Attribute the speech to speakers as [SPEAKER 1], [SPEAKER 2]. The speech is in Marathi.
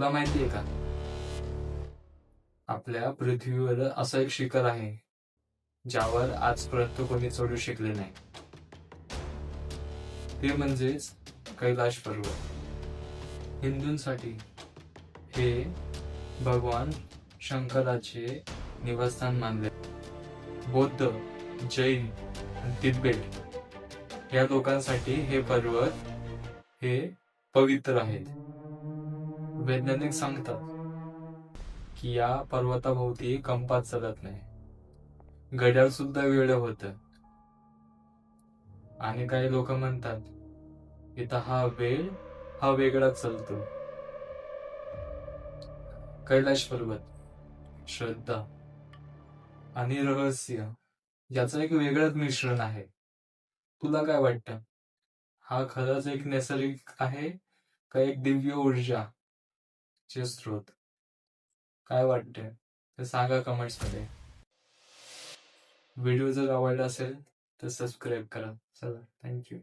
[SPEAKER 1] तुला माहितीये का, आपल्या पृथ्वीवर असं एक शिखर आहे ज्यावर आजपर्यंत कोणी चढू शकले नाही. ते म्हणजेच कैलाश पर्वत. हिंदूंसाठी हे भगवान शंकराचे निवासस्थान मानले. बौद्ध, जैन आणि तिबेट या लोकांसाठी हे पर्वत हे पवित्र आहेत. वैज्ञानिक सांगतात की या पर्वताभोवती कंपास चालत नाही, घड्याळ सुद्धा वेळ होतं. आणि काही लोक म्हणतात इथं हा वेगळाच चालतो. कैलाश पर्वत श्रद्धा आणि रहस्य याचं एक वेगळंच मिश्रण आहे. तुला काय वाटतं, हा खरंच एक नैसर्गिक आहे का एक दिव्य ऊर्जा चे स्रोत? काय वाटतंय ते सांगा कमेंट्स मध्ये. व्हिडिओ जर आवडला असेल तर सबस्क्राईब करा. चला, थँक्यू.